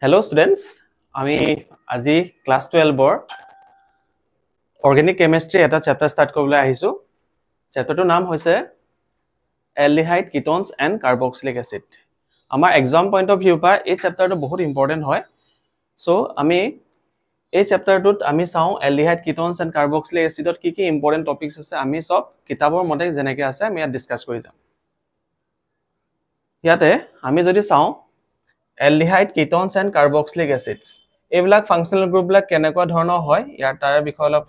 Hello students, আমি আজি class 12 ৰ অৰ্গানিক কেমিস্ট্ৰি এটা চ্যাপ্টাৰ স্টাৰ্ট কৰিবলৈ আহিছো। চ্যাপ্টাৰটোৰ নাম হৈছে aldehyde ketones and carboxylic acid. আমাৰ এক্সাম পয়েন্ট অফ ভিউ পৰা এই চ্যাপ্টারটো বহুত ইম্পর্টেন্ট হয়। সো আমি এই চ্যাপ্টারটোত আমি চাও aldehyde ketones and carboxylic acidত কি ইম্পর্টেন্ট টপিকস আছে আমি সব কিতাবৰ মতে যেনেকৈ আছে আমি ইয়াত ডিসকাস কৰি যাম। ইয়াতে আমি যদি চাও aldehyde ketones and carboxylic acids এইবিলাক ফাংশনাল গ্ৰুপ বিলাক কেনেকুৱা ধৰণৰ হয় ইয়াৰ তাৰ বিষয়ে অলপ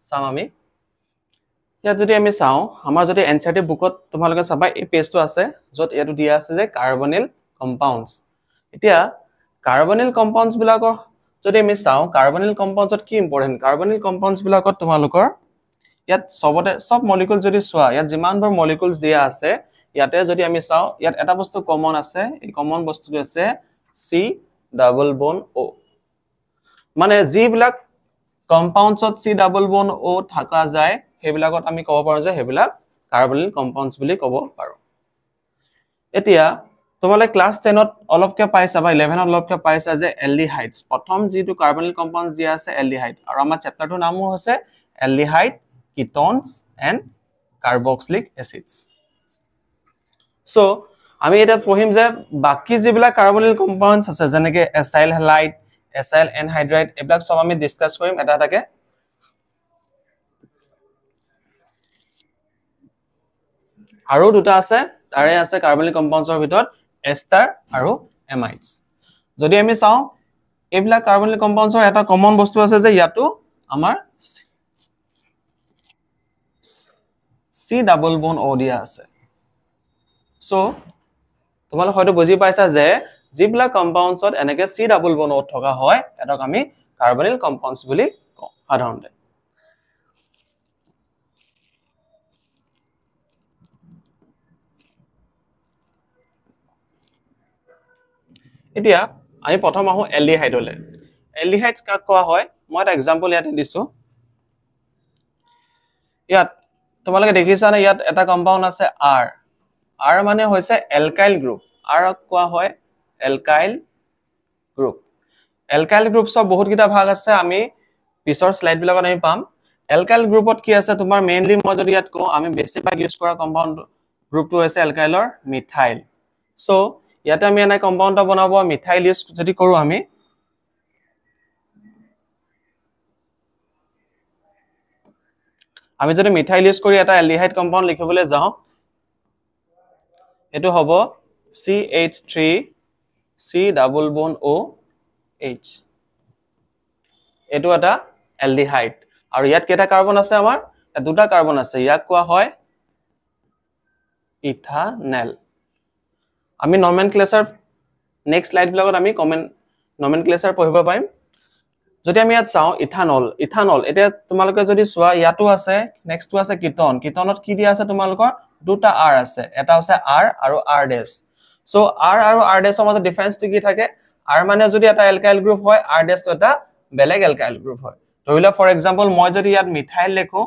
চাম আমি। ইয়াত যদি আমি চাও আমাৰ যদি এনসিইআৰটি বুকত তোমালোকে চাবা এই পেজটো আছে যত এটো দিয়া আছে যে কাৰ্বনিল কম্পাউণ্ডছ। এতিয়া কাৰ্বনিল কম্পাউণ্ডছ বিলাকৰ যদি আমি চাও কাৰ্বনিল কম্পাউণ্ডছত কি ইম্পৰ্টেন্ট কাৰ্বনিল কম্পাউণ্ডছ বিলাকত তোমালোকৰ ইয়াত সব মলিকুল যদি চোৱা ইয়াত যিমানবোৰ মলিকুলছ দিয়া আছে ইয়াতে যদি আমি চাও ইয়াত এটা বস্তু কমন আছে এই কমন বস্তুটো আছে C ডাবল বন O মানে যিবিলাক কম্পাউণ্ডছত C ডাবল বন O থাকা যায় হেবিলাকত আমি কব পাৰো যে হেবিলাক কাৰ্বনিল কম্পাউণ্ডছ বুলি কব পাৰো। এতিয়া তোমালে ক্লাস 10 ত অলপকে পাইছা বা 11 ত অলপকে পাইছা যে aldehydes প্ৰথম যেটো কাৰ্বনিল কম্পাউণ্ডছ দিয়া আছে aldehyde আৰু আমাৰ চ্যাপ্টাৰটোৰ নামও হৈছে aldehyde ketones and carboxylic acids. So আমি এটা পঢ়িম যে বাকি যিবিলাক কাৰ্বনিল কম্পাউণ্ডছ আছে যেনেকৈ এসাইল হ্যালাইড এসাইল এনহাইড্ৰাইড এইবিলাক সব আমি ডিসকাস কৰিম এটা এটাকে। আৰু দুটা আছে তাৰে আছে কাৰ্বনিল কম্পাউণ্ডছৰ ভিতৰত এস্টাৰ আৰু এমাইডছ। যদি আমি চাও এইবিলাক কাৰ্বনিল কম্পাউণ্ডছৰ এটা কমন বস্তু আছে যে ইয়াতো আমাৰ C ডাবল বন O দিয়া আছে। সো তোমালোক হয়তো বুজি পাইছা যে যিবিলাক কম্পাউণ্ডছত এনেকে C ডাবল বন O থকা হয় এটাক আমি কাৰ্বনিল কম্পাউণ্ডছ বুলি কওঁ সাধাৰণতে। এতিয়া আমি প্ৰথম আহো এলডিহাইডলে। এলডিহাইডছ কাক কোৱা হয় মই এটা এক্সাম্পল ইয়াতে দিছো। ইয়াত তোমালোকে দেখিছা না ইয়াত এটা কম্পাউণ্ড আছে R R মানে হৈছে এলকাইল গ্ৰুপ R কোৱা হয় এলকাইল গ্ৰুপ। এলকাইল গ্ৰুপছৰ বহুত কিটা ভাগ আছে আমি পিছৰ স্লাইড বিলাকত আমি পাম। এলকাইল গ্ৰুপত কি আছে তোমাৰ মেইনলি মই যদি ইয়াত কওঁ আমি বেছিভাগ ইউজ কৰা কম্পাউণ্ড গ্ৰুপটো হৈছে এলকাইলৰ মিথাইল। সো ইয়াতে আমি এনে কম্পাউণ্ড বনাব মিথাইল ইউজ যদি কৰো আমি যদি মিথাইল ইউজ কৰি এটা এলডিহাইড কম্পাউণ্ড লিখিবলৈ যাওঁ এটো হ'ব CH3 C ডাবল বন OH এটো এটা এলডিহাইড আৰু ইয়াত কেটা কাৰ্বন আছে আমাৰ দুটা কাৰ্বন আছে ইয়াক কোৱা হয় ইথানেল। আমি নমেনক্লেচাৰ নেক্সট স্লাইড বিলাকত আমি নমেনক্লেচাৰ পঢ়িব পাৰিম। যদি আমি ইয়াত চাও ইথানল এটা তোমালোকে যদি চোৱা ইয়াতো আছে নেক্সটটো আছে কিটন কিটনত কি দিয়া আছে তোমালোকৰ দুটা R আছে এটা আছে R আৰু R ডেশ। সো R আৰু R ডেশৰ মাজত ডিফাৰেন্সটো কি থাকে R মানে যদি এটা এলকাইল গ্ৰুপ হয় R ডেশটো এটা বেলেগ এলকাইল গ্ৰুপ হয়। ধৰিলা ফৰ এক্সাম্পল মই যদি ইয়াত মিথাইল লেখো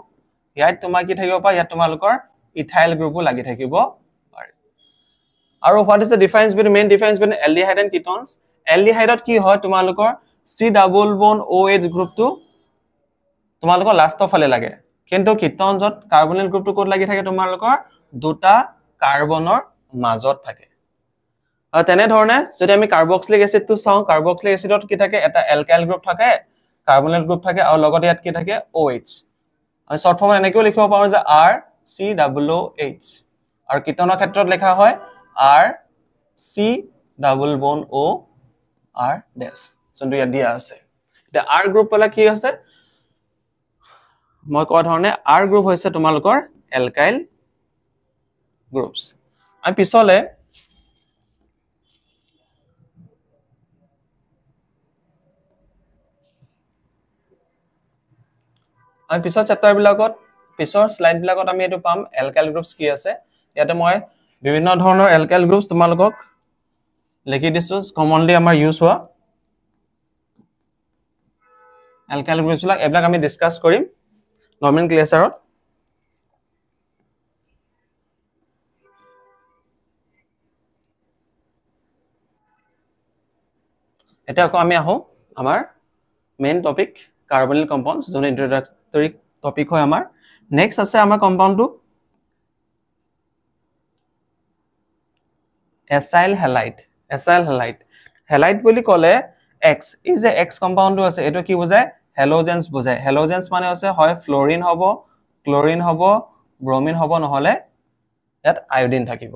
ইয়াত তোমাৰ কি থাকিব পাৰে ইয়াত তোমালোকৰ ইথাইল গ্ৰুপো লাগি থাকিব পাৰে। আৰু what is the difference between main difference between aldehyde and ketones aldehyde কি হয় তোমালোকৰ C ডাবল বন OH গ্ৰুপটো তোমালোকৰ লাষ্টৰ ফালে লাগে কিন্তু কিটনছত কাৰ্বনিল গ্ৰুপটো ক'ত লাগি থাকে তোমালোকৰ দুটা কাৰ্বনৰ মাজত থাকে। আৰু তেনে ধৰণে যদি আমি কাৰ্বক্সিলিক এসিডটো চাও কাৰ্বক্সিলিক এসিডত কি থাকে এটা এলকাইল গ্ৰুপ থাকে কাৰ্বনিল গ্ৰুপ থাকে আৰু লগতে ইয়াত কি থাকে OH আমি শৰ্ট ফৰ্মত এনেকৈ লিখিব পাৰো যে R C ডাবল OH আৰু কিটনৰ ক্ষেত্ৰত লেখা হয় R C ডাবল বন O R ডেশ যোনটো ইয়াত দিয়া আছে। এতিয়া R গ্ৰুপ পলা কি আছে মই কোৱা ধৰণে R গ্ৰুপ হৈছে তোমালোকৰ এলকাইল গ্ৰুপছ। আমি পিছলে পিছৰ চেপ্টাৰ বিলাকত পিছৰ স্লাইড বিলাকত আমি এটো পাম এলকাইল গ্ৰুপছ কি আছে। ইয়াতে মই বিভিন্ন ধৰণৰ এলকাইল গ্ৰুপছ তোমালোকক লিখি দিছো কমনলি আমাৰ ইউজ হোৱা এলকাইল গ্ৰুপছবিলাক এইবিলাক আমি ডিসকাস কৰিম নমেনক্লেচাৰত। এতিয়া আকৌ আমি আহো আমাৰ মেইন টপিক কাৰ্বনিল কম্পাউণ্ডছ যোন ইন্ট্ৰোডাক্টৰি টপিক হয় আমাৰ নেক্সট আছে আমাৰ কম্পাউণ্ডটো এসাইল হেলাইড হেলাইড বুলি ক'লে এক্স এই যে এক্স কম্পাউণ্ডটো আছে এটো কি বুজায় হেলোজেন্স বুজায় হেলোজেন্স মানে আছে হয় ফ্লোৰিন হ'ব ক্লোৰিন হ'ব ব্ৰোমিন হ'ব নহলে ইয়াত আয়োডিন থাকিব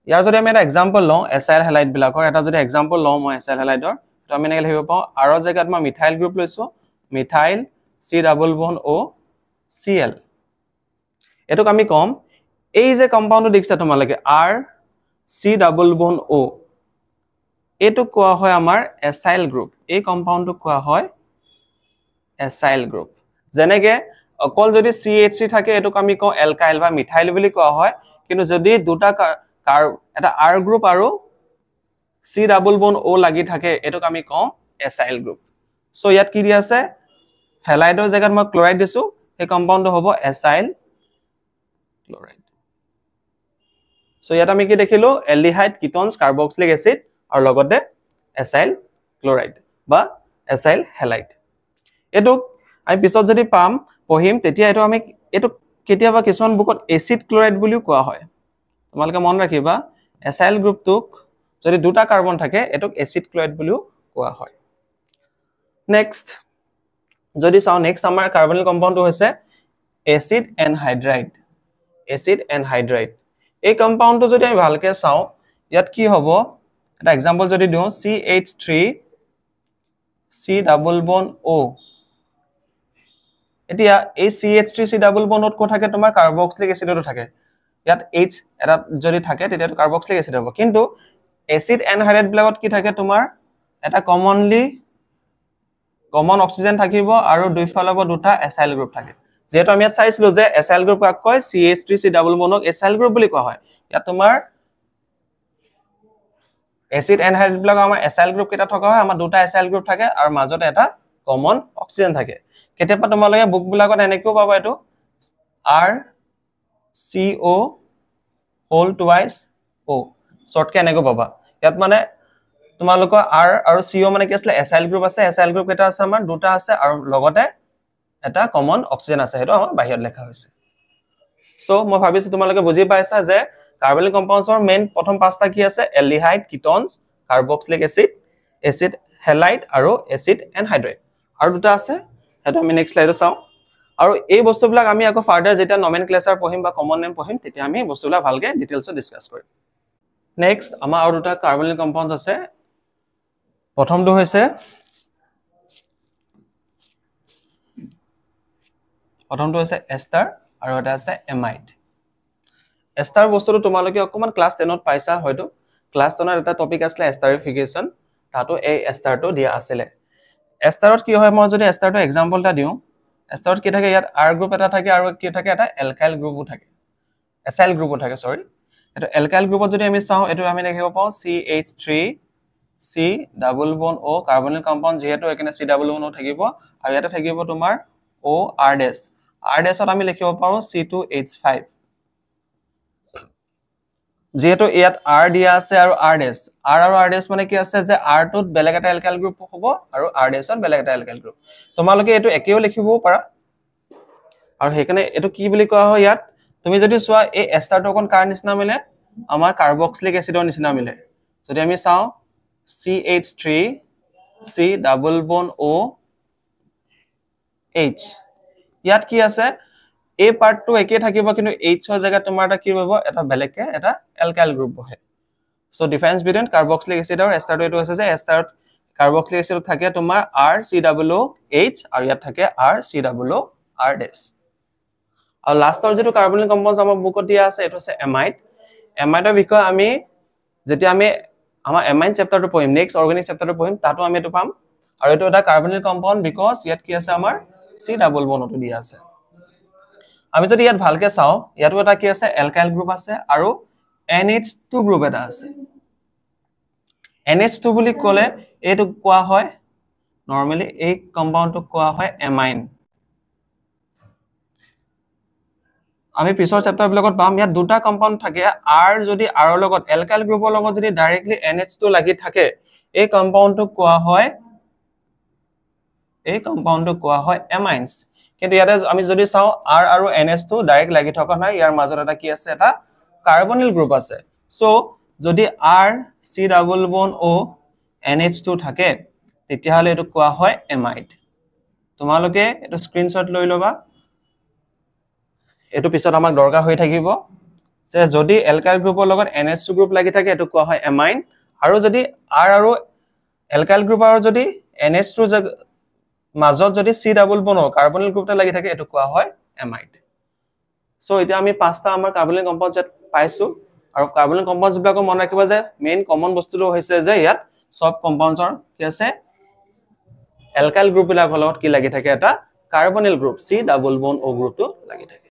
ইয়াৰ যদি আমি এটা এক্সাম্পল লওঁ এসাইল হেলাইড বিলাকৰ এটা যদি এক্সাম্পল লওঁ মই এসাইল হেলাইডৰ তো আমি এনেকৈ লিখিব পাওঁ আৰ জেগাত মই মিথাইল গ্ৰুপ লৈছো মিথাইল চি ডাবল বন্ড ও Cl এটোক আমি কম এই যে কম্পাউণ্ডটো দেখিছা তোমালোকে আৰ চি ডাবল বন্ড ও এটো কোৱা হয় আমাৰ এসাইল গ্ৰুপ এই কম্পাউণ্ডটো কোৱা হয় এসাইল গ্ৰুপ যেনেকে অকল যদি CH3 থাকে এটোক আমি কওঁ এলকাইল বা মিথাইল বুলি কোৱা হয় কিন্তু যদি দুটা এটা R গ্ৰুপ আৰু C ডাবল বন্ড O লাগি থাকে এটোক আমি কওঁ এসাইল গ্ৰুপ সো ইয়াত কি দিয়া আছে হেলাইডৰ জায়গাত মই ক্লোৰাইড দিছো এই কম্পাউণ্ডটো হ'ব এসাইল ক্লোৰাইড সো ইয়াত আমি কি দেখিলো এলডিহাইড কিটোনছ কাৰ্বক্সিলিক এসিড আৰু লগতে এসাইল ক্লোৰাইড বা এসাইল হেলাইড এটো আমি পিছত যদি পাম পঢ়িম তেতিয়া এটো আমি এটো কেতিয়াবা কিছুমান বুকত এসিড ক্লোৰাইড বুলিও কোৱা হয় তোমালোকে মন ৰাখিবা এসাইল গ্ৰুপটোক যদি দুটা কাৰ্বন থাকে এটোক এসিড ক্লোৰাইড বুলিও কোৱা হয় নেক্সট যদি চাও নেক্সট আমাৰ কাৰ্বনিল কম্পাউণ্ডটো হৈছে এসিড এনহাইড্ৰাইড এই কম্পাউণ্ডটো যদি আমি ভালকে চাও ইয়াত কি হ'ব এটা এক্সাম্পল যদি দিও CH3 C double bond O এতিয়া এই CH3 C ডাবল বন্ডত কো থাকে তোমাৰ কাৰ্বক্সিলিক এসিডটো থাকে ইয়াত H এটা যদি থাকে তেতিয়া কাৰ্বক্সিলিক এসিড হ'ব কিন্তু এসিড এনহাইড্ৰাইড বিলাকত কি থাকে তোমাৰ এটা কমন অক্সিজেন থাকিব আৰু দুইফালৰ পৰা দুটা এসাইল গ্ৰুপ থাকে যেটো আমি ইয়াত চাইছিলো যে এসাইল গ্ৰুপ কাক কয় CH3 C ডাবল বন্ডক এসাইল গ্ৰুপ বুলি কোৱা হয় ইয়াত তোমাৰ এসিড এনহাইড্ৰাইড বিলাক আমাৰ এসাইল গ্ৰুপ কেটা থকা হয় আমাৰ দুটা এসাইল গ্ৰুপ থাকে আৰু মাজতে এটা কমন অক্সিজেন থাকে কেতিয়াবা তোমালোকে বুক বিলাকত এনেকেও পাবা এটো RCO হোল টুৱাইস O শৰ্টকে এনেকেও পাবা ইয়াত মানে তোমালোকৰ R আৰু CO মানে কি আছিল এসাইল গ্ৰুপ আছে এসাইল গ্ৰুপ কেটা আছে আমাৰ দুটা আছে আৰু লগতে এটা কমন অক্সিজেন আছে হেটো আমাৰ বাহিৰত লেখা হৈছে সো মই ভাবিছো তোমালোকে বুজি পাইছা যে কাৰ্বনিল কম্পাউণ্ডছৰ মেইন প্ৰথম পাঁচটা কি আছে এলডিহাইড কিটোনছ কাৰ্বক্সিলিক এসিড হেলাইড আৰু এসিড এনহাইড্ৰাইড আৰু দুটা আছে হেটো আমি নেক্সট স্লাইডত চাও আৰু এই বস্তুবিলাক আমি আকৌ ফাৰ্দাৰ যেটা নমেনক্লেচাৰ পঢ়িম বা কমন নেম পঢ়িম তেতিয়া আমি বস্তুবিলাক ভালকে ডিটেইলছত ডিসকাস কৰিম নেক্সট আমাৰ আৰু দুটা কাৰ্বনিল কম্পাউণ্ডছ আছে প্ৰথমটো হৈছে এস্টাৰ আৰু এটা আছে এমাইড এস্টাৰ বস্তুটো তোমালোকে অকমান ক্লাস 10 ত পাইছা হয়তো ক্লাস 10 ত এটা টপিক আছিল এস্টাৰিফিকেশন তাতো এই এস্টাৰটো দিয়া আছিল এস্টাৰত কি হয় মই যদি এস্টাৰটো এক্সাম্পল এটা দিও এস্টাৰত কি থাকে ইয়াত R গ্ৰুপ এটা থাকে আৰু কি থাকে এটা এলকাইল গ্ৰুপো থাকে এসাইল গ্ৰুপো থাকে সৰি এটো এলকাইল গ্ৰুপত যদি আমি চাও এটো আমি দেখিব পাও CH3 C double bond O carbonyl compound যেহেতু এখানে C ডাবল বন্ড O থাকিব আৰু ইয়াতে থাকিব তোমাৰ O R ডেছত আমি লিখিব পাৰো C2H5 যেহেতু ইয়াত R দিয়া আছে আৰু R আৰু R মানে কি আছে যে R টোত বেলেগ এটা এলকাইল গ্ৰুপ হ'ব আৰু R ত বেলেগ এটা এলকাইল গ্ৰুপ তোমালোকে এটো একেও লিখিব পাৰা আৰু হেকানে এটো কি বুলি কোৱা হয় ইয়াত তুমি যদি চোৱা এই এস্টাৰটো কোন কাৰ নিচিনা মিলে আমাৰ কাৰ্বক্সিলিক এসিডৰ নিচিনা মিলে যদি আমি চাও CH3 C double bond O H ইয়াত কি আছে এই পাৰ্টটো একে থাকিব কিন্তু H ৰ জায়গা তোমাৰ এটা কি হ'ব এটা বেলেগকে এটা এলকাইল গ্ৰুপ বহে so difference between carboxylic acid আৰু এস্টাৰটো এটো আছে যে এস্টাৰত কাৰ্বক্সিলিক এসিড থাকে তোমাৰ RCOOH আৰু ইয়াত থাকে RCOO R আৰু লাষ্টৰ যেটো কাৰ্বনিল কম্পাউণ্ডছ আমাৰ বুকত দিয়া আছে এটো আছে এমাইডৰ বিষয় আমি যেতিয়া আমি আমাৰ এমাইন চেপ্টাৰটো পঢ়িম নেক্সট অৰ্গানিক চেপ্টাৰটো পঢ়িম তাতো আমি এটো পাম আৰু এটো এটা কাৰ্বনিল কম্পাউণ্ড বিকজ ইয়াত কি আছে আমাৰ C ডাবল বন্ডটো দিয়া আছে আমি যদি ইয়াত ভালকে চাও ইয়াতো এটা কি আছে এলকাইল গ্ৰুপ আছে আৰু NH2 গ্ৰুপ এটা আছে NH2 বুলি ক'লে এটো কোৱা হয় নৰমালি এই কম্পাউণ্ডটো কোৱা হয় এমাইন আমি পিছৰ চেপ্টাৰ বিলাকত পাম ইয়াত দুটা কম্পাউণ্ড থাকে R যদি R লগত এলকাইল গ্ৰুপৰ লগত যদি ডাইৰেক্টলি NH2 লাগি থাকে এই কম্পাউন্ডটো কোৱা হয় এমাইনস কিন্তু ইয়াতে আমি যদি চাও R আৰু NH টো ডাইৰেক্ট লাগি থকা নাই ইয়াৰ মাজত এটা কি আছে এটা কাৰ্বনিল গ্ৰুপ আছে সো যদি R C double bond O NH2 থাকে তেতিয়া হলে এটো কোৱা হয় এমাইড তোমালোকে এটো স্ক্ৰিনশ্বট লৈ লবা এটো পিছত আমাক দৰকাৰ হৈ থাকিব যে যদি এলকাইল গ্ৰুপৰ লগত NH2 গ্ৰুপ লাগি থাকে এটো কোৱা হয় এমাইন আৰু যদি R আৰু এলকাইল গ্ৰুপ আৰু যদি NH2 মাজত যদি C ডাবল বন্ড কাৰ্বনিল গ্ৰুপটা লাগি থাকে এটো কোৱা হয় এমাইড সো এতিয়া আমি পাঁচটা আমাৰ কাৰ্বনিল কম্পাউণ্ড পাইছো আৰু কাৰ্বনিল কম্পাউণ্ডছ বিলাকো মন ৰাখিবা যে মেইন কমন বস্তুটো হৈছে যে ইয়াত সব কম্পাউণ্ডছৰ কি আছে এলকাইল গ্ৰুপ বিলাকৰ লগত কি লাগি থাকে এটা carbonyl group C double bond O গ্ৰুপটো লাগি থাকে